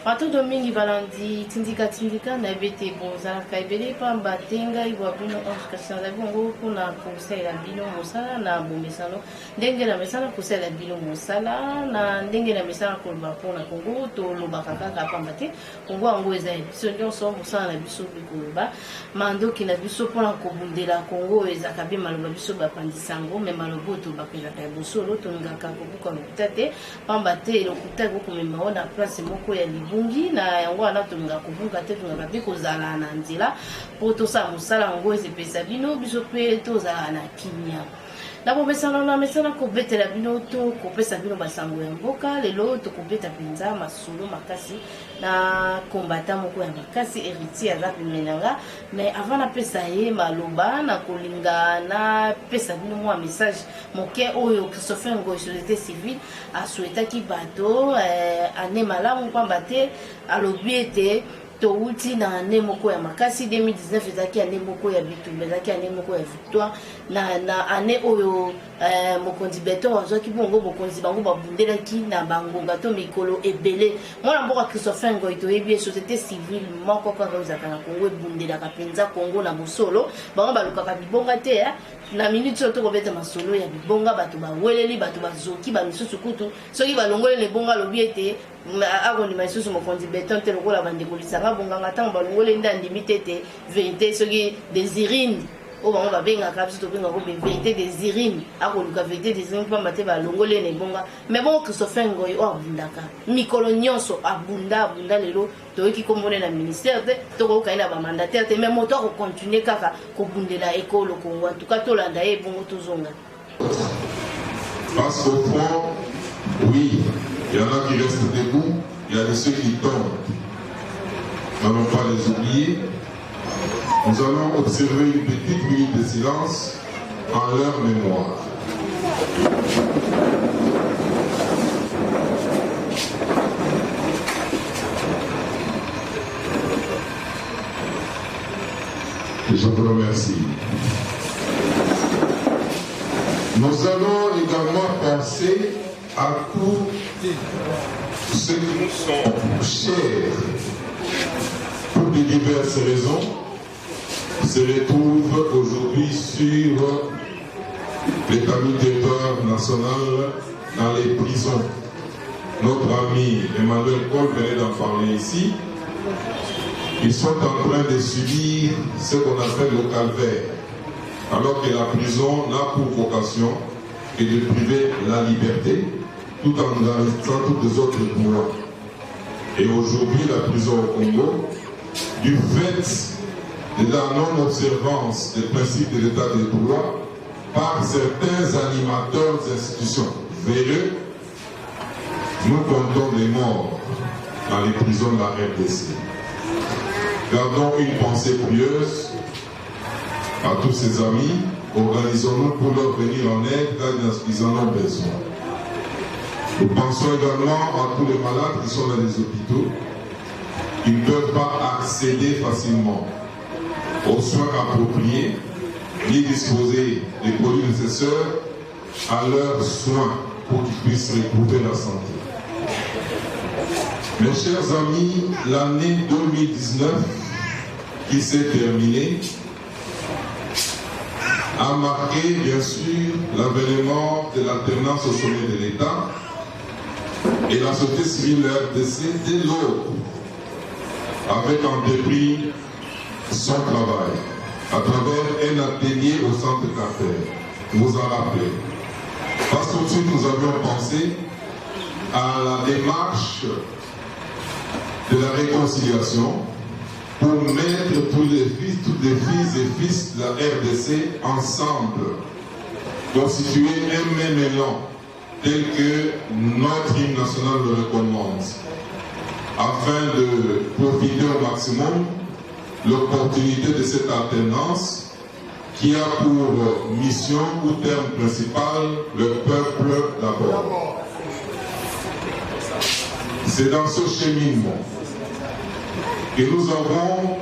Bato domingi balandi tindika na bete bonza kaibele pamba tenga iwa bino kasala bongo kuna kusela bino musala na bomesano ndenge na mesana kusela bino musala na ndenge na mesana kolba pona Kongo to lobaka kaka pamba te Kongo ango eza biso nyonso musala na biso bikoloba mandoki na biso pona kobundela Kongo eza kabe maloba biso bapandisango me malobo to bapela ta bosolo to ngaka kobuka lokutate pamba te lokutate ko komema na place moko ya bungi na yango wana tunga kubunga te tunga pe kozala na nzela po to sa musala ngo ezepesa bino biso pe tozala na kimia na bomesana na mesana ko betela bino to ko pesa bino basango ya mboka lelo to ko beta penza masolo makasi na kombata moko ya makasi héritier za pimenanga mais avant na pesa ye maloba na kolinga na pesa bino mo message moke oyo Christopher Ngo société civile a souhaité ki bato ane malamu kwamba te alobi ete touti na ane moko ya makasi 2019 ezaki ane moko ya bitumba ezaki ane moko ya victoire na ane oyo mokonzi beton azwaki bongo bokonzi bango babundelaki na bangonga to mikolo ebele mwana mboka Christopher Ngo toyebi société civile moko kaka ozaka na Kongo ebundelaka penza Kongo na bosolo bango balukaka bibonga te na minute soto kobeta masolo ya bibonga bato baweleli bato bazoki ba misusu kutu soki balongole le bonga lobi ete akoni misusu mokonzi beton te lokola bandekolisanga bonganga ntango balongole nde andimi te vérité soki désirine o bango babengaka biso tobengaka be vérité désirine akoluka vérité désirine pamba te balongole ne bonga mais bon Christopher Ngo oyo abundaka mikolo nyonso abunda lelo toyoki kombone na ministère te tokoyoka na bamandataire te mais moto akokontinue kaka kobundela ekolo Kongo en tout cas tolanda ye bongo tozonga. Parce qu'au fond, oui, il y en a qui restent debout, il y a de ceux qui tombent. N'allons pas les oublier. Nous allons observer une petite minute de silence en leur mémoire. Je vous remercie. Nous allons également penser à tous ceux qui nous sont chers pour de diverses raisons se retrouvent aujourd'hui sur l'établi territoire national dans les prisons. Notre ami Emmanuel Paul venait d'en parler ici. Ils sont en train de subir ce qu'on appelle le calvaire, alors que la prison n'a pour vocation que de priver la liberté tout en garantissant tous les autres droits. Et aujourd'hui, la prison au Congo, du fait de la non-observance des principes de l'état de droit par certains animateurs d'institutions véreux, nous comptons les morts dans les prisons de la RDC. Gardons une pensée pieuse à tous ces amis, organisons-nous pour leur venir en aide quand ils en ont besoin. Nous pensons également à tous les malades qui sont dans les hôpitaux, qui ne peuvent pas accéder facilement aux soins appropriés, ni disposer des produits nécessaires à leurs soins pour qu'ils puissent retrouver la santé. Mes chers amis, l'année 2019 qui s'est terminée a marqué bien sûr l'avènement de l'alternance au sommet de l'État et la société civile RDC dès l'aube avait entrepris son travail à travers un atelier au centre Carter. Vous en rappelez. Parce que tout de suite nous avions pensé à la démarche de la réconciliation pour mettre toutes les filles et fils de la RDC ensemble, constituer un même élan tel que notre hymne national le recommande, afin de profiter au maximum l'opportunité de cette alternance qui a pour mission ou terme principal le peuple d'abord. C'est dans ce cheminement que nous avons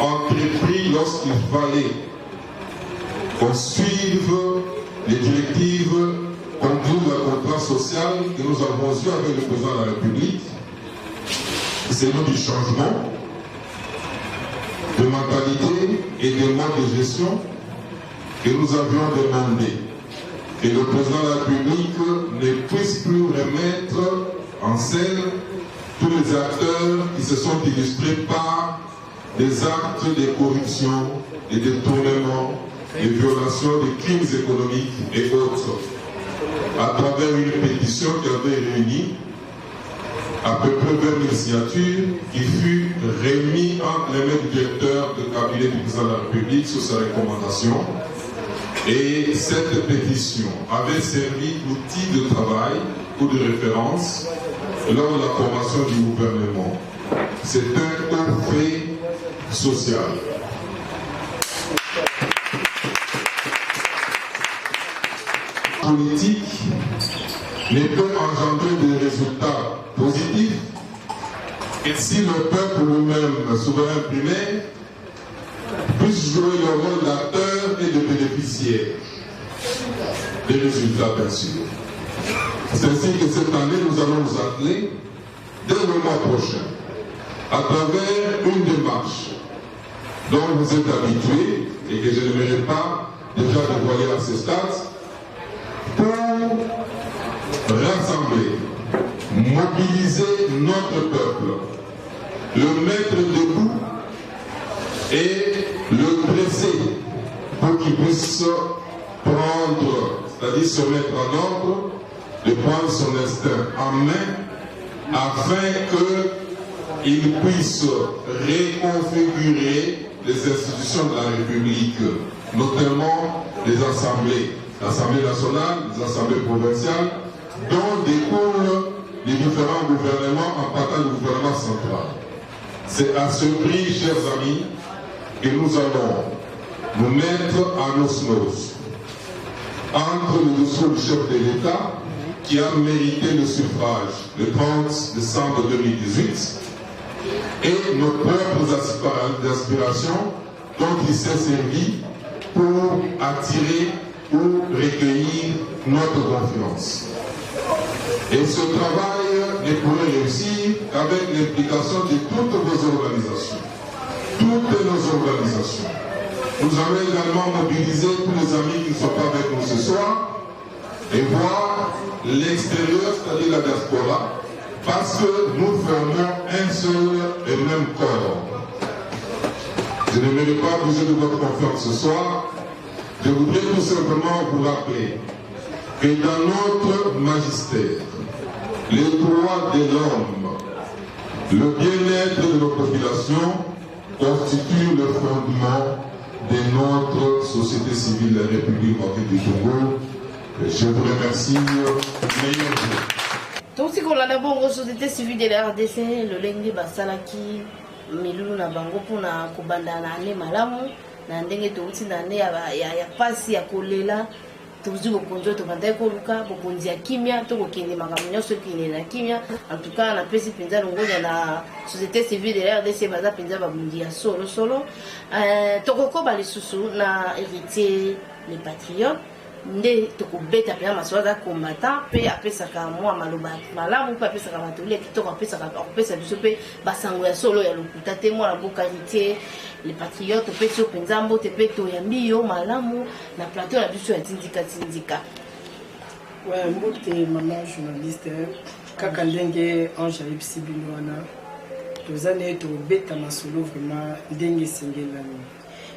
entrepris lorsqu'il fallait qu'on suive les directives conclues d'un contrat social que nous avons eu avec le président de la République celui du changement de mentalité et de mode de gestion que nous avions demandé que le président de la République ne puisse plus remettre en scène tous les acteurs qui se sont illustrés par des actes de corruption, de détournement, de violation, de crimes économiques et autres, à travers une pétition qui avait réuni à peu près 20 000 signatures, qui fut remis entre les mains du directeur de cabinet du président de la République sous sa recommandation. Et cette pétition avait servi d'outil de travail ou de référence lors de la formation du gouvernement. C'est un fait social. Politique ne peut engendrer des résultats positifs et si le peuple lui-même, souverain primaire, puisse jouer le rôle d'acteur et de bénéficiaire des résultats, bien sûr. C'est ainsi que cette année, nous allons nous atteler, dès le mois prochain, à travers une démarche dont vous êtes habitués et que je n'aimerais pas déjà dévoiler à ce stade, pour rassembler, mobiliser notre peuple, le mettre debout et le presser pour qu'il puisse prendre, c'est-à-dire se mettre en ordre, de prendre son instinct en main afin qu'il puisse reconfigurer les institutions de la République, notamment les assemblées, l'Assemblée nationale, les assemblées provinciales, dont découlent les différents gouvernements en partant du gouvernement central. C'est à ce prix, chers amis, que nous allons nous mettre en osmose entre le discours du chef de l'État qui a mérité le suffrage le 30 décembre 2018 et nos propres aspirations dont il s'est servi pour attirer ou recueillir notre confiance. Et ce travail ne pourrait réussir qu'avec l'implication de toutes vos organisations, toutes nos organisations. Nous allons également mobiliser tous les amis qui ne sont pas avec nous ce soir et voir l'extérieur, c'est-à-dire la diaspora, parce que nous formons un seul et même corps. Je ne n'aimerais pas abuser de votre confiance ce soir. Je voudrais tout simplement vous rappeler que dans notre magistère, les droits de l'homme, le bien-être de nos populations constituent le fondement de notre société civile de la République du Congo. Je vous remercie. Meilleur jour. Donc, si on a d'abord une société civile de la RDC, le Lengi Basalaki, Milulu na bango pour na kubanda na ane malamu, na ndenge touti na ane ya pasi ya kolela, tuzi bokonzo to bandai ko luka, bokonzi ya kimia, to kokende makambo nyonso kine na kimia. En tout cas, na pesi penza longonya na société civile de la RDC baza penza babundi ya solo. Tokoko ba lisusu na héritier les patriotes. Nde tokobeta pe maswaza combattant pe apesaka mwa maloba malamu pe apesaka batoli kitoko apesaka biso pe basango ya solo ya lokuta te mwa na bokarité les patriotes pe so penza mbote pe to ya mbiyo malamu na plateau na biso ya tindika ouais mbote mama journaliste kaka ndenge Ange Alipsi bino wana tozane tobeta masolo vraiment ndenge singelani.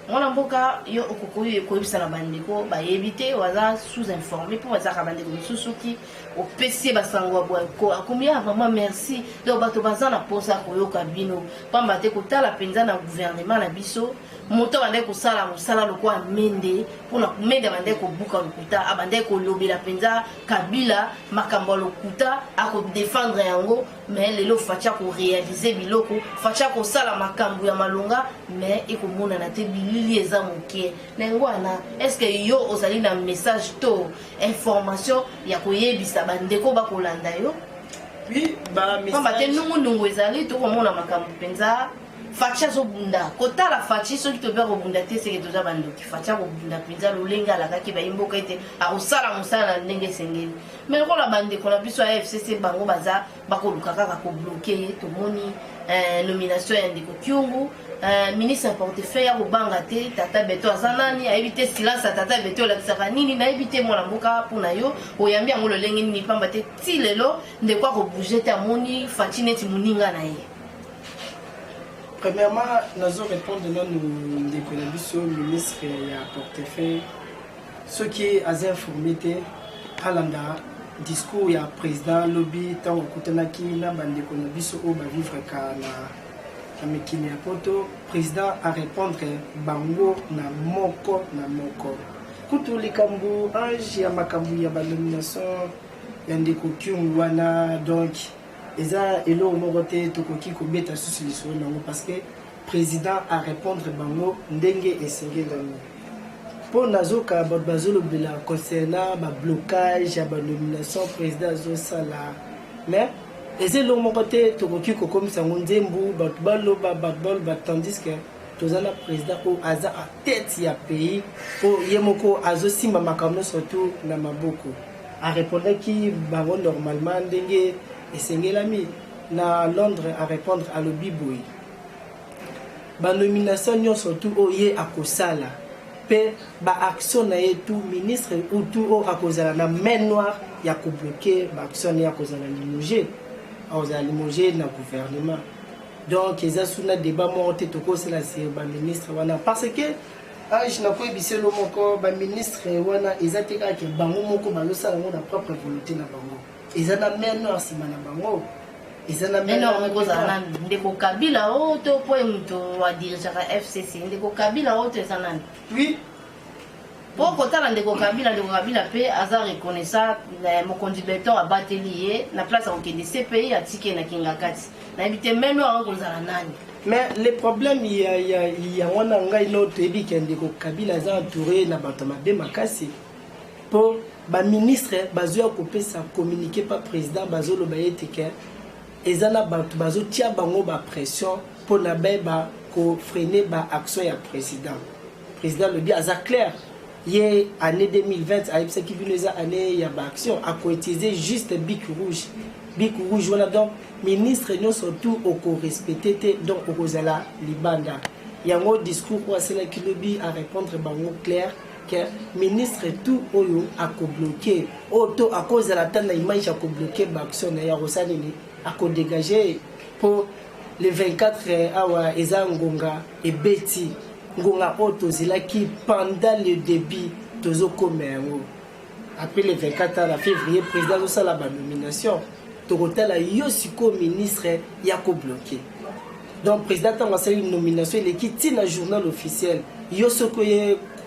Mwana mboka yo okokoyo ekoyebisa na bandeko bayebite waza sous-informé pour waza kabandeko misusu ki opesi basango bwako akomia vraiment merci donc bato baza na posa koyoka bino pamba te kotala penza na gouvernement na biso moto bande kosala mosala lokwa amende mpona komenda bande kobuka lokuta abande kolobela penza Kabila makambo lokuta akodefendre yango mais lelo fatia koréaliser biloko fatia kosala makambo ya malonga mais ekomona na te bilili eza moke nengwana est-ce que yo ozali na message to information ya koyebisa bandeko bakolanda yo? Oui, ba message. Pamba te nungu ezali to komona makambo penza facha zo bunda kota la fachi so ki to ba ko bunda te c'est que to za bando ki facha ko bunda pinza lolenga la ka ki ba imboka ite a usala musala ndenge sengeli mais ko la bande ko la biso ya FCC bango baza ba ko luka kaka ko bloquer to moni nomination ya ndiko Kyungu ministre portefeuille ya kobanga te tata beto azanani a éviter silence tata beto la kisaka nini na éviter mwana mboka pona yo oyambi yango lolenge nini pamba te ti lelo ndeko ko bouger te amoni fachi neti muninga na ye. Premièrement, nous allons répondre à nos ministre et à portefeuille. Ce qui est assez informé, à l'anda, discours, il y a président, lobby, tant que nous avons vivre na mekini ya poto, président a répondre bango na moko. Kutu likambu, ange ya makambu ya nomination, yandeko Kyungu wana, donc, eza elo morote tokoki ko beta susu liso nango parce que président a répondre bango ndenge esengeli po nazoka bazolo bela concernant ba blocage ba nomination président zo sala mais ezelo morote tokoki ko komisa nzembu ba tandis que tozana président o aza a tête ya pays po yemoko azo simba makamno surtout na maboko a répondre ki bango normalement ndenge et Sengelami na Londres à répondre à l'Obiboui. Ba nomination nyon surtout oye akosala. Pe ba action na tout ministre ou tout o akozala na main noire ya ko bloquer ba action ya akozala limogé. Akozala limogé na gouvernement. Donc eza suna débat monté to ko sala c'est ba ministre wana parce que je na ko ebiselo moko ba ministre wana ezateka ke bango moko ba losala na propre volonté na bango. Ils ont amené à Simana Bango. Ils ont amené à Ndeko Kabila auto point à diriger la FCC. Ndeko Kabila auto zanan. Oui. Pour côté Ndeko Kabila paix hasard reconnaissant mon conducteur a batelier na place au CPI à Tike na Kingakati. Na habité même en kozala nani. Mais le problème il y a wana ngai no tebi ke Ndeko Kabila za entouré na batama be makasi. Pour ba ministre bazo couper ça communiquer pas président bazo lo bayete ke ezana batu bazo tia bango ba pression pour na ba ko freiner ba action ya président le dit à clair hier année 2020 a ce qui vient les année ya ba action a ko utiliser juste bic rouge voilà donc ministre non surtout au ko respecter donc au kozala libanda yango discours quoi c'est là qui lobby à répondre bango clair que ministre tout oyo a ko bloquer auto à cause de la telle image a ko bloquer l'action ya rosalini a ko dégager pour les 24 awa eza ngonga et beti ngonga auto zila qui pendant le début tozo komengo après les 24 à la février président de la nomination tokotala yo siko ministre ya ko bloquer donc président a une nomination il qui tient le journal officiel yo soko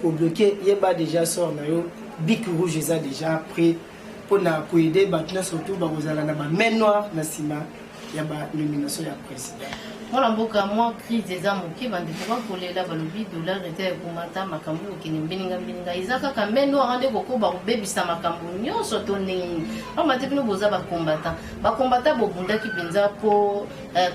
pour bloquer, il y a déjà sort bic rouge ils a déjà pris pour na aider maintenant surtout ba kozala na ba main noire na sima ya ba nomination ya président. Voilà mboka moi crise des amoki bande pour kolela balobi dollar était komata makambu okini mbininga izaka ka main noire ande koko ba bebisa makambu nyonso to ndenge on mate bino boza ba combattant bo bunda ki penza po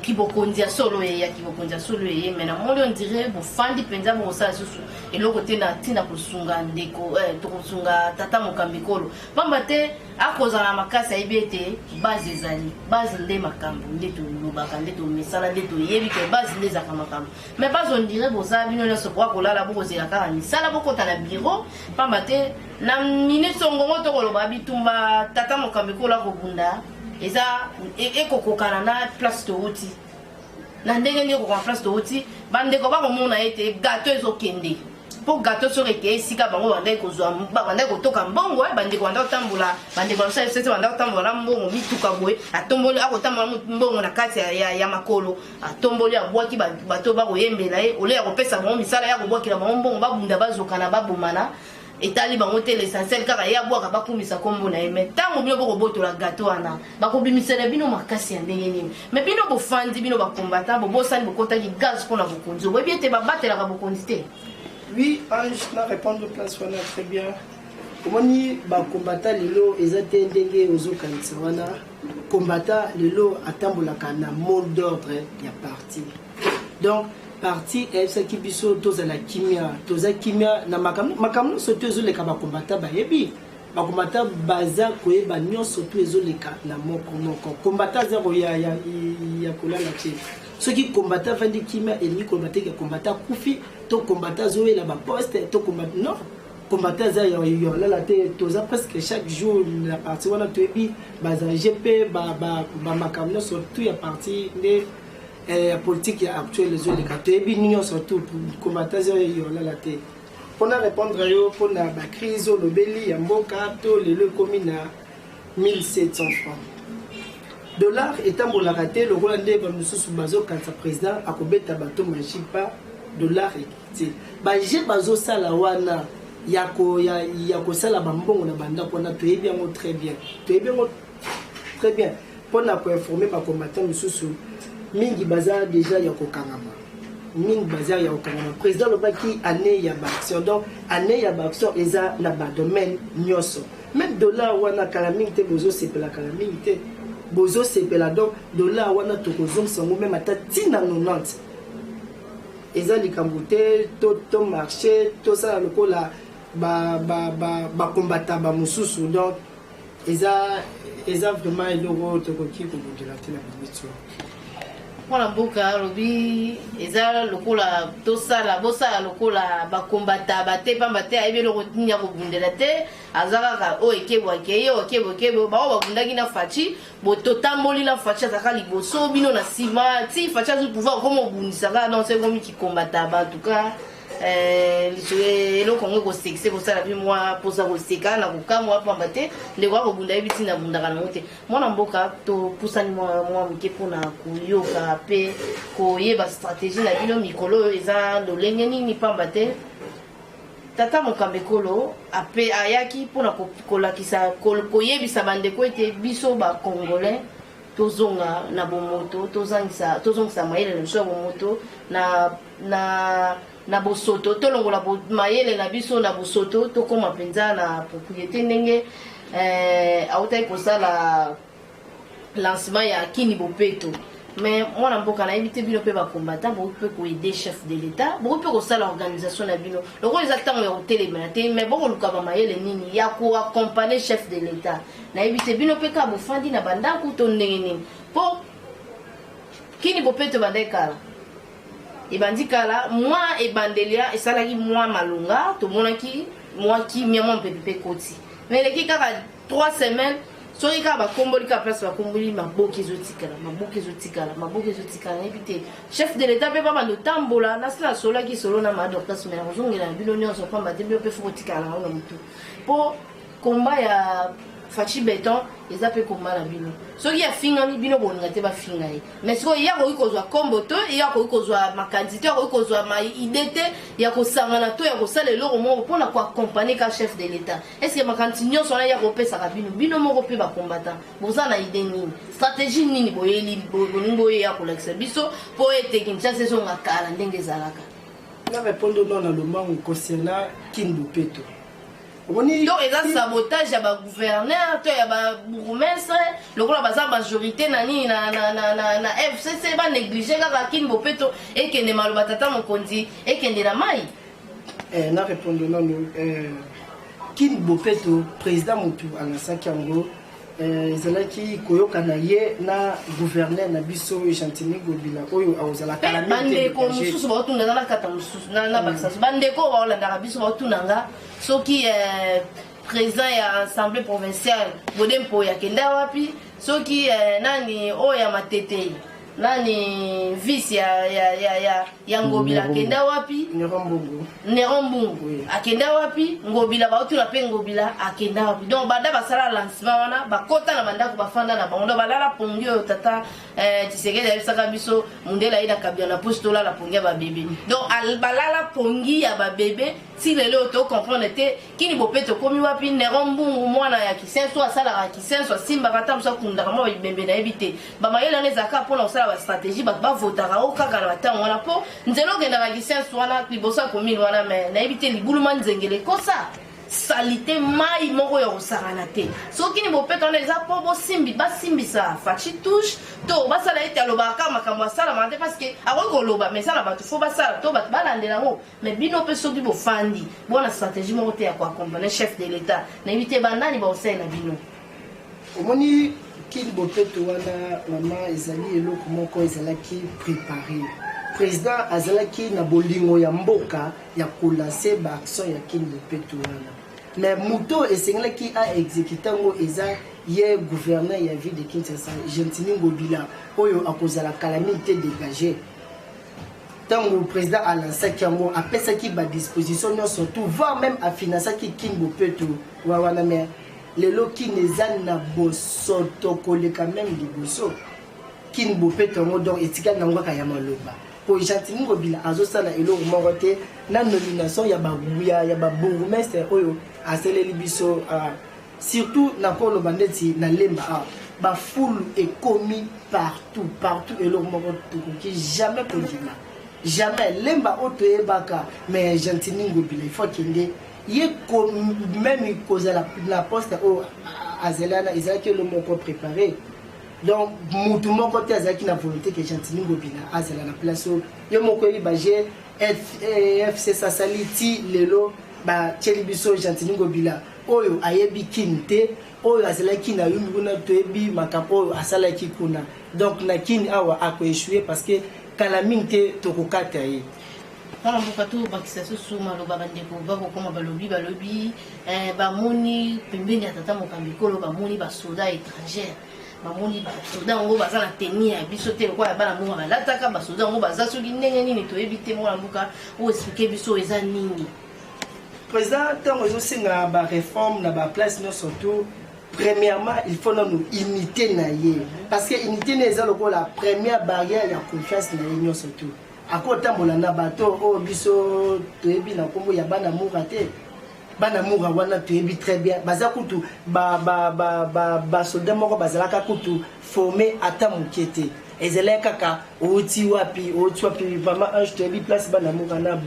kibokondia solo ya kibokondia solo ye mena moli on dirait bo fandi penza bo sa susu eloko te na tina kosunga ndeko to kosunga tata mokambikolo pambate akozala makasa ibete base ezali base nde makambu nde to lobaka nde to misala nde to yebi ke base nde zaka makambu mais base on dirait boza bino na so kwa kolala boko zela kaka misala boko ta na bureau pambate na minute ngongo to koloba bitumba tata mokambikolo ko bunda eza ekokokana na place to uti na ndenge ndenge ko place to uti bande ko ba ko mona ete gâteau ezokende pour gâteau sur ete sika bango bande ko zwa bande ko toka mbongo bande ko anda tambula bande ko sa sese bande ko tambula mbongo mituka boye atomboli akotambula mbongo na kati ya makolo atomboli abwaki bato ba ko yembela e ole ya ko pesa bango misala ya ko bwakila bango mbongo babunda bazokana babomana etali bango te l'essentiel kaka ya bwaka bakumisa kombo na eme tango bino boko botola gâteau ana bakobimisela bino makasi ya ndenge nini mais bino bofandi bino bakombata bobosani bokotaki gaz mpona bokonzi oyebi ete babatelaka bokonzi te. Oui, je vais répondre de place très bien. Comment ni ba combattant lelo ezate ndenge ozokanisa wana combattant lelo atambolaka na mot d'ordre ya parti. Donc, parti ce qui biso toza la kimia na makamno soto ezoleka bakombata bayebi bakombata baza koyeba nyonso to ezoleka na moko kombata zero ya kolala te soki kombata vandi kimia elingi kombata ya kombata kufi to kombata zoela ba poste to kombata non kombata za ya lala te toza presque chaque jour la partie wana toyebi baza GP ba makamno surtout ya partie de la politique actuelle les autres les l'union surtout combattre la tête pour répondre pour la crise le belli en boka to le commune à 1700 francs dollar étant pour la rater le Rwandais va nous sous bazo quand sa président a kobeta bato majipa dollar et ba j'ai bazo sala wana yako sala bambongo na banda pona to bien très bien très bien pour na ko informer ba combattant sous mingi bazar déjà ya kokangama mingi bazar ya kokangama président le baki année ya action donc année ya action eza na ba domaine nyoso même dollar wana kala mingi te bozo sepela kala mingi te bozo sepela donc dollar wana tokozong sango même ata tina 90 eza likambote to marché to ça lokola ba combattant ba mususu donc eza vraiment eloko tokoki ko bondela te na biso. Wana mboka lobi eza lokola tosala bosala lokola bakombata bate pamba te ayebi eloko nini ya kobundela te aza kaka oyo ekebwakeye bao babundaki na faci bototamboli na faci azaka liboso bino na nsima ti faci azwi pouvoir koma obundisaka non se komi kikombata batuka eloko ngo kosekise kosala bi mwa posa koseka na kokamwa pamba te ndeko akobunda yebi ntina abundaka nango te mwana mboka topusani mwa mike mpona koyoka mpe koyeba stratégie na bino mikolo oyo eza lolenge nini pamba te tata mokambe ekolo ape ayaki mpona kolakisa koyebisa bandeko ete biso bacongolais tozonga na bomoto tozongisa mayele na biso ya bomoto na bosoto tolongola mayele na biso na bosoto tokoma mpenza na propriété ndenge autaki kosala lancement ya kini bopeto mais mwana mboka nayebi te bino mpe bakombata bokoki mpe koede chef de l'état bokoki mpe kosala organisation na bino lokola eza ntango ya kotelemela te mais bokoluka bamayele nini ya koakompagne chef de l'état nayebi te bino mpe kaka bofandi na bandako to ndenge nini mpo kini bopeto bandai kala ebandi kala mwa ebandelia esalaki mwa malunga tomonaki mwa kimia mwa mpepepe koti mais eleki kaka 3 semaines soki kaka bakomboli kaka place bakomboli maboki ezotikala nayebi te chef de l'état mpe babanda otambola nasila asolaki solo na madoctas me nakozongela na bino nyonso pamba te bino mpe fo kotikala nango na motu mpo komba ya faci beton eza mpe komba na bino soki afingami bino bolinga te bafinga ye mais sikoyo ya koki kozwa kombo to ya koki kozwa makandidate ya koki kozwa maide te ya kosangana to ya kosala eloko moko mpona koakompagne ka chef de l'état estce makanisi nyonso wana ya kopesaka bino moko mpe bakombata boza na ide nini stratégie nini bolingi boyeya kolakisa biso mpo ete kinshasa ezonga kala ndenge ezalaka na répondre non na lomango concernant Kindupeto donc eza sabotage ya bagouverneur to ya babourgmestre lokola baza majorité na nini na FCC banéglige kaka Kini Bopeto ekende maloba tata mokonzi ekende na mai na répondre non Kini Bopeto président motu alasaki yango ezalaki koyokana ye na gouverneur na biso Gentini Gobila oyo azala kala bandeko mosusu baotunda na kata mosusu na bakisasu bandeko baolandaka biso baotundanga soki président ya assemblée provinciale Bodempo yakenda wapi soki nani oyo ya Matete nani vice ya Ngobila akenda wapi Nerombungu akenda wapi Ngobila baotuna pe Ngobila akenda wapi donc bada basala lancement wana bakota na bandako bafanda na bango balala pongi oyo tata Tshisekedi ayebisaka biso mundela ida kabia na poste la pongi ya babebe donc balala pongi ya babebe si lelo to comprendre te Kini Bopeto komi wapi Nerombungu mwana ya Kisenso asala Kisenso simba kata musa kundaka mo bibembe na ebite bamayela nezaka pona osala ba stratégie ba votaka o kaka na batango wana po nzelo kenda na Kisenso wana libosa komi wana mais na ebite libuluma nzengele kosa salité mai moko ya kosakana te soki ni bopeka wana eza mpo basimbisa faci touche to basala ete alobaka makambo asalama te parce que akoki koloba mais eza na bato fo basala to bato balandela yango mais bino mpe soki bofandi bona stratégie moko te ya koaccompagne chef de l'état nayebi te bandani baosalela bino omoni kini bopeto wana mama ezali eloko moko ezalaki préparé président azalaki na bolingo ya mboka ya kolanse baaction ya kini bopeto wana mais moto esengelaki aexécuta yango eza ye gouverneur ya ville de Kinshasa Gentini Ngobila oyo akozala calamité dégagée ntango président alansaki yango apesaki badisposition nyonso tout voire même afinançaki kini bopeto wana mais lelo kini eza na bosoto koleka même liboso kini bopeto yango donc etikali nango kaka ya maloba po Gentini Ngobila azosala eloko moko te na nomination ya babourgmestre oyo aseleli biso surtout na koloba ndeti na lemba bafulu ekomi partout eloko moko tokoki jamais kondima jamais lemba oyo toyebaka mais Gentini Ngobila il faut kende ye même kozala la poste oyo azelana ezalaki elo moko préparé donc mutu moko te azalaki na volonté que Gentini Ngobila azala na place oyo yo moko oyebi baje FC sasali ti lelo batieli biso Gentini Ngobila oyo ayebi kini te oyo azalaki na yumbi kuna toyebi makambo oyo asalaki kuna donc na kini awa akoéchoué parce que kala mingi te tokokata ye wana mboka to bakisa susu maloba bandeko bakokoma balobi bamoni pembeni ya tata mokambi kolo bamoni basoda étrangère bamoni basoda yango baza na teni ya biso te lokola ya bana monga balataka basoda yango baza soki ndenge nini toyebi te mwana mboka oyo explike biso eza nini président ntango ezosenga baréforme na baplace nyonso surtout premièrement il faut nous imiter na ye parce que imiter na eza lokola première barrière ya confiance na ye nyonso surtout akotambola na bato oyo biso toyebi na nkombo ya bana mura te bana mura wana toyebi très bien baza kutu basoldat moko bazalaka kutu formé ata moke te ezalaki kaka outi wapi vraiment ange toyebi place bana mura na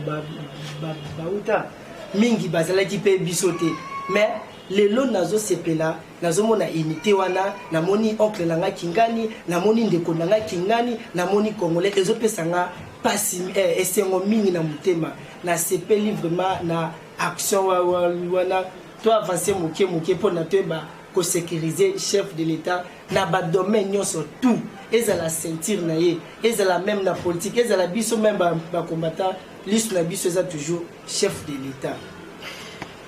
bauta mingi bazalaki mpe biso te mais lelo nazosepela nazomona unité wana namoni oncle nanga kingani namoni ndeko nanga kingani namoni congolais ezopesanga pasi esengo mingi na motema nasepeli vraiment na action wana to avancer moke mpona toyeba kosécuriser chef de l'état na badomaine nyonso tout ezala ceinture na ye ezala même na politique ezala biso même bacombattant liste na biso eza toujours chef de l'état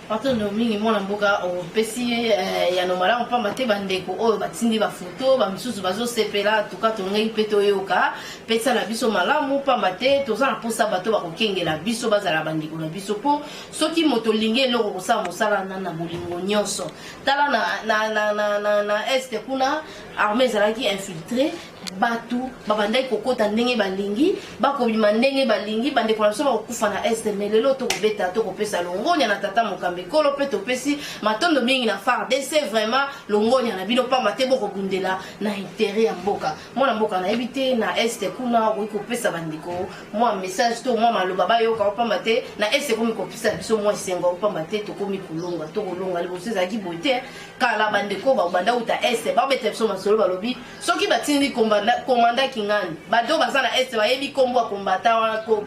Patono mingi mwana mboka opesi ya nomala mpamba te bandeko oyo batindi ba photo ba misusu bazo sepela tuka tongai peto yoka pesa na biso malamu pamba te toza na posa bato ba kokengela biso bazala bandeko na biso po soki moto linge loko kosala mosala na bolingo nyonso tala na este kuna armée zalaki infiltré batu babandai kokota ndenge balingi bakobima ndenge balingi bandeko na biso bakokufa na este mais lelo tokobeta tokopesa longonya na tata mokambi kolo pe topesi matondo mingi na FARDC vraiment longonya na bino pamba te bokobundela na intérêt ya mboka mwana mboka na ebite na este kuna okopesa bandeko mwa message to mwa maloba bayoka pamba te na este komi kopesa biso mwa sengo pamba te tokomi kulonga tokolonga liboso ezalaki boye te kala bandeko babanda uta este babeta biso masolo balobi soki batindi komanda kingani bato baza na este bayebi kombo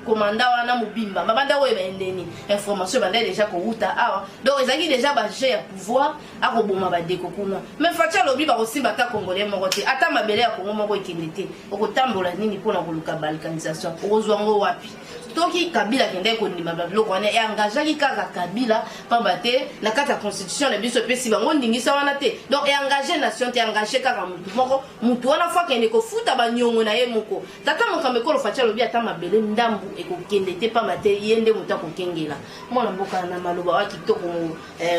komanda wana mobimba babanda oyo baendeni information banda déjà kouta awa donc ezaki déjà baje ya pouvoir akoboma badeko kuna mais facha lobi bakosimba ta congolais moko te ata mabele ya kongo moko ekende te okotambola nini mpona koluka balkanisation okozwa ngo wapi toki Kabila kende kondima biloko wana engagaki kaka Kabila pamba te na kati ya constitution na biso pesi bango ndingisa wana te donc engagé nation te engagé kaka mutu moko mutu wana fois kende kofuta banyongo na ye moko tata mokambe kolo facha lobi ata mabele ndambu ekokende te pamba te yende mutu akokengela mwana mboka na maloba wa kitoko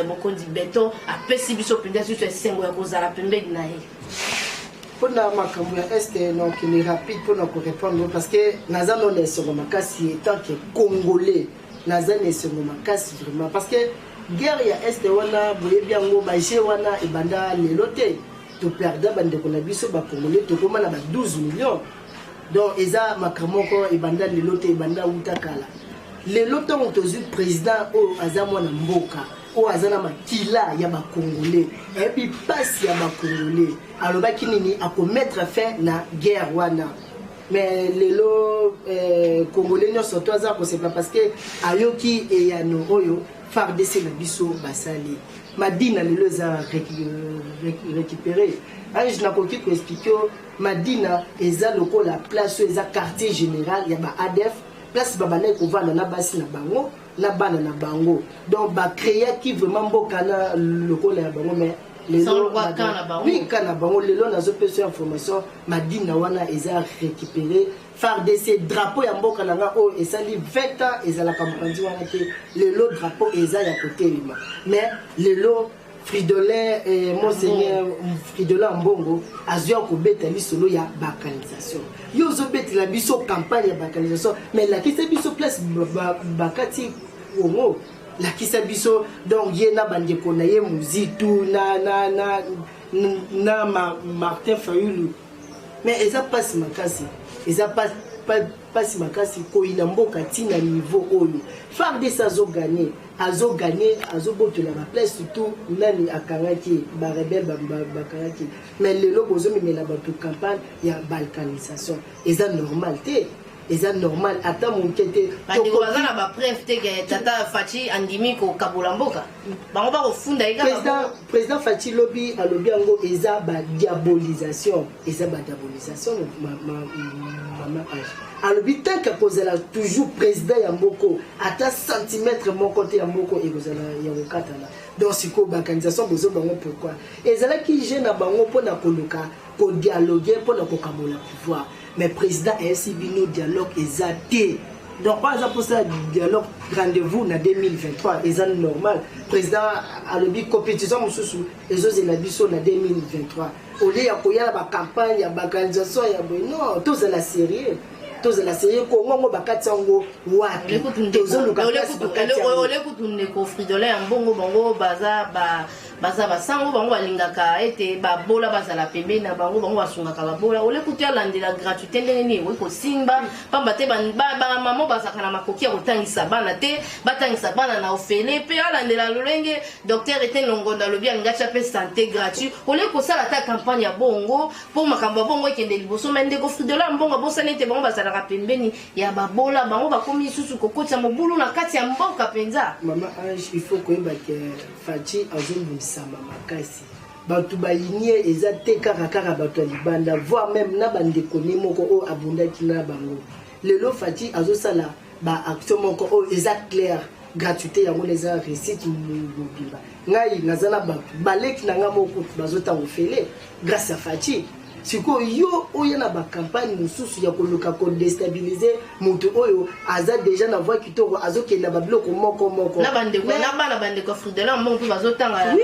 mokonzi beto apesi biso penda susu esengo ya kozala pembeni na ye pour la makambu ya este donc il est rapide pour nous répondre parce que naza non les songo makasi étant que congolais naza les songo makasi vraiment parce que guerre ya este wana boye biango baje wana ebanda lelote to perdre bande ko na biso ba congolais to koma na ba 12 millions donc eza makamoko ebanda lelote ebanda utakala les lots ont tous président au azamwa na mboka au azana makila ya ba congolais et puis passe ya ba congolais aloba kinini a mettre fin na guerre wana mais les lots congolais ne sont pas ça c'est pas parce que ayoki et ya no oyo FARDC na biso basali Madina les lots a récupéré je n'ai pas pu expliquer Madina eza loko la place eza quartier général ya ba ADF place babane ko vanda na basi na bango na bana na bango donc ba créer qui vraiment bokana lokola ya bango mais les oui kana bango lelo na zo pesa information Madina wana eza récupérer FARDC drapeau ya mboka nanga o esali 20 ans ezala kampanzi wana ke lelo drapeau eza ya côté lima mais lelo Fridolin Monseigneur Fridolin Mbongo azua ko beta lisolo ya balkanisation yo zo beta la biso campagne ya balkanisation mais la kisa biso place bakati ongo la kisa biso donc yena bande ko na ye muzitu na Martin Fayulu mais eza passe makasi eza passe makasi ko ina mboka tina niveau oyo FARDC azo gagné azo botola la place surtout nani akangaki ba rebelle bakangaki mais lelo bozo memela ba campagne ya balkanisation eza normal te eza normal ata monkete bandi ko bazana ba preuve te ke tata Fachi andimi ko kabola mboka bango ba ko funda ika président Fachi lobi alobi yango eza ba diabolisation mama alobi tant que kozala toujours président ya mboko ata centimètre mon côté ya mboko et kozala ya okatana donc siko balkanisation bozo bango pourquoi ezala ki jeune bango pona koluka ko dialoguer pona ko kabola pouvoir mais président ainsi bino dialogue exacté donc par exemple pour ça dialogue rendez-vous na 2023 est normal président alobi compétition mususu ezozela biso na 2023 au lieu ya koyala ba campagne ya balkanisation ya non tous la sérieux la série Congo bakati yango wapi tozo luka place bakati ole kutunde ko Fridolin Mbongo bango baza basango bango balingaka ete babola bazala pembe na bango basungaka babola ole kutia landela gratuité ndenge ni we ko simba pamba te ba maman bazaka na makoki ya kotangisa bana te batangisa bana na ofele pe alandela lolenge docteur était longonda lobi alingacha pe santé gratuit ole ko sala ta campagne ya bongo pour makambo bongo ekende liboso mende ko Fridolin Mbongo bosana ete bango bazala pembeni ya babola bango bakomi susu kokotya mobulu na kati ya mboka penza mama Ange il faut koyeba ke Fachi azombisa makasi bato bayinie eza te kaka bato ya libanda voire même na bandeko ne moko o abundaki na bango lelo Fachi azosala ba action moko o eza clair gratuité yango eza réussite mobimba ngai nazala bato baleki na nga moko bazotango fele grâce à Fachi siko yo oyo na ba campagne mususu ya koluka ko déstabiliser mutu oyo aza déjà na voix kitoko azokenda ba bloko moko na bandeko na bana bandeko Fridolin Mbongo bazotanga oui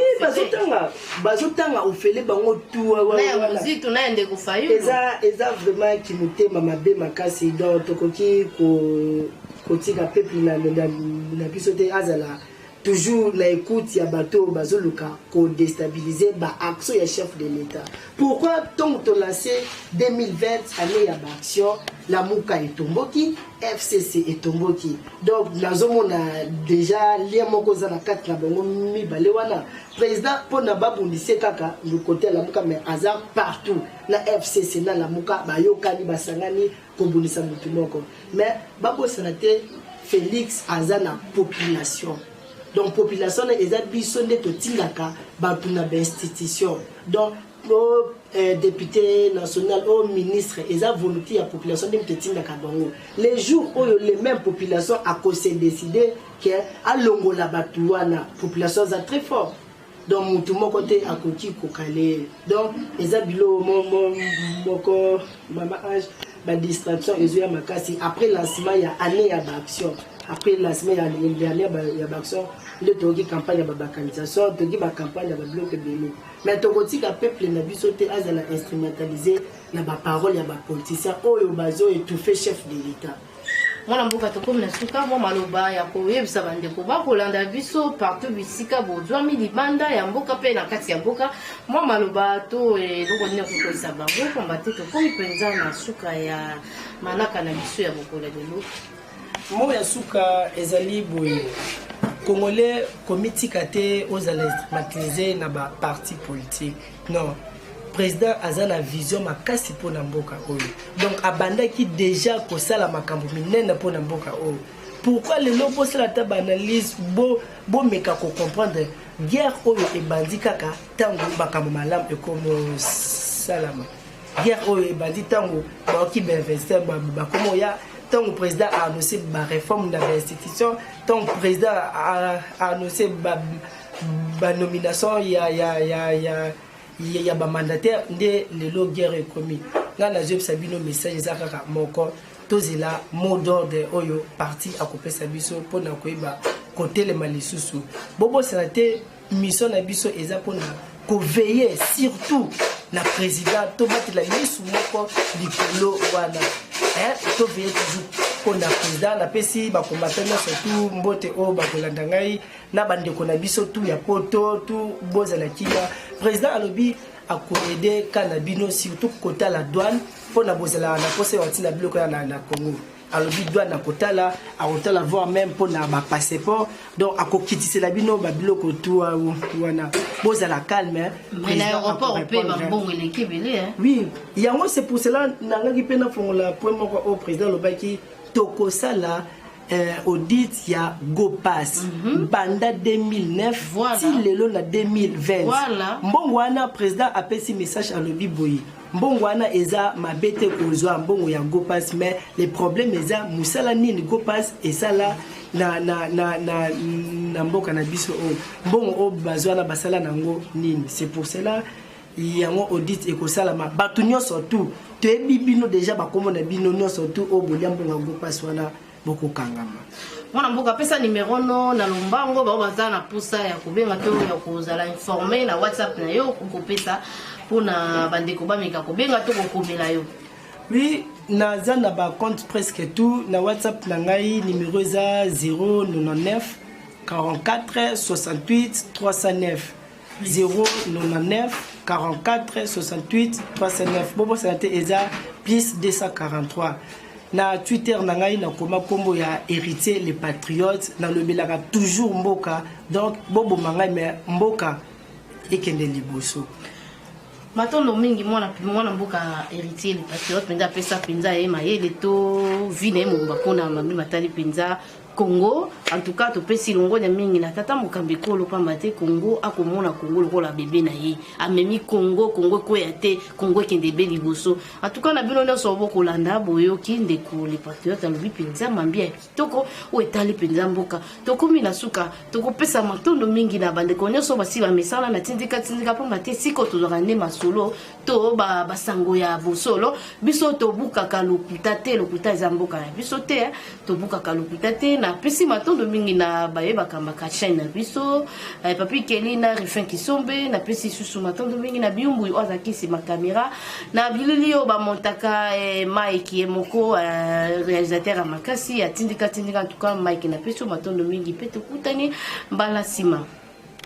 bazotanga ofele bango tout na ya muzitu na ndeko Fayulu eza vraiment ki mutema mabe makasi donc tokoki ko tika peuple na biso te azala toujours la écoute ya bateau bazoluka ko déstabiliser ba action ya chef de l'état pourquoi tant to lancé 2020 année ya action la muka etomboki FCC etomboki donc nazomona déjà lien moko za na kati na bango mi bale wana président pona babundise kaka le côté la muka mais hasard partout na FCC na la muka bayokani basangani ko bundisa mutu moko mais babo sanate Félix azana population donc population eza biso nde totindaka bato na institution donc député national au ministre eza volonté ya population nde totindaka bango les jours oyo les mêmes populations a se décider que alongola bato wana population za très fort donc mutu moko te akoki kokale donc eza bilo moko mama Ange ba distraction ezoya makasi après lancement ya année ya action après la semaine dernière il y a action le toki campagne ya balkanisation toki ba campagne ya bloc belé mais tokoti ka peuple na biso te azala instrumentaliser na ba parole ya ba politicien oyo bazo étouffer chef de l'état mwana mboka tokomi na suka mwa maloba ya koyebisa bandeko bakolanda biso partout bisika bozwami libanda ya mboka pe na kati ya mboka mwa maloba to eloko nini kokoyisa bango pamba te tokomi mpenza na suka ya manaka na biso ya bokola lelo Moi yasuka ezali boye Congolais komitika te ozala instrumentaliser na ba parti politique. Non. Président azana vision makasi pour na mboka oyo. Donc abandaki déjà kosala makambo minene pour na mboka oyo. Pourquoi le lobo c'est la table analyse bo meka ko comprendre guerre oyo ebandi kaka tango makambo malam e comme salama. Guerre oyo ebandi tango ba ki ba investir ba comme ya tant président a annoncé la réforme de l'institution, tant président a annoncé la nomination, il y a un mandataire de la guerre commis. Là, je vais savoir nos messages, mon corps, tous là, mot d'ordre, oyo, parti à couper sa biso, pour nous côté les malisusu. Bobo, c'est mission na biso, et ça pour veiller surtout la présidente, tout la mise moko likolo wana. To veiller toujours pour la présidente, la PC, ba combattre surtout mbote o ba kolanda ngai na bande ko na biso tout ya poto tout boza la kila. Président alobi a ko aider kanabino surtout côté la douane pour na boza la na posé wati na biloko na Congo. Alobi douane na kota la a hôtel voir même pour na ba passeport donc a ko kitise la bino ba biloko tout wana boza la calme. Mais l'aéroport on peut ba bon l'équipe hein. Oui, il y a moi c'est pour cela nangaki pena fongola point moko au président lobaki tokosala audit ya GoPass banda 2009 ti lelo na 2020 mbongo wana président apesi message à lobi boyi mbongo wana eza mabete kozwa mbongo ya GoPass mais les problèmes eza musala nini GoPass esala na mboka na biso mbongo o bazwa na basala nango nini. C'est pour cela il y a un audit et que ça la batu nyonso tout te bibino déjà ba komona bino nyonso tout o boliambo ngo paswana boko kangama mwana mboka pesa numéro no na lombango ba baza na pusa ya kubenga to ya kozala informer na WhatsApp na yo ko pesa pona bandeko ba meka ko benga to ko komela yo. Oui, naza na ba compte presque tout na WhatsApp na ngai numéro za 099 44 68 309 099 44 68 309 Bobo Santé Eza plus 243 na Twitter na ngai na koma kombo ya héritier les patriotes na lobelaka toujours mboka donc bobo mangai mais mboka ekende liboso matondo mingi mwana mboka héritier les patriotes penda pesa penza e mayele to vine mo bakona mami matali penza Congo en tout cas to pesi longo na mingi na tata mokambe kolo pamba te Congo akomona Congo lokola bébé na ye amemi Congo ko ya te Congo kende be liboso en tout cas na bino nyonso bokolanda boyoki ndeko les patriotes alobi penza mambia kitoko o etali penza mboka tokomi na suka tokopesa matondo mingi na bandeko nyonso basi ba mesala na tindika pamba te siko tozaka nde masolo to basango ya bosolo biso tobukaka lokuta te lokuta eza mboka na biso te tobukaka lokuta te na pesi matondo mingi na bayeba kamba ka chaîne na biso papi Kelina Rifin Kisombe na pesi susu matondo mingi na biumbu ozaki si ma caméra na bilili yo ba montaka Mike Moko réalisateur à makasi atindika en tout cas Mike na pesi matondo mingi pete kutani mbala sima.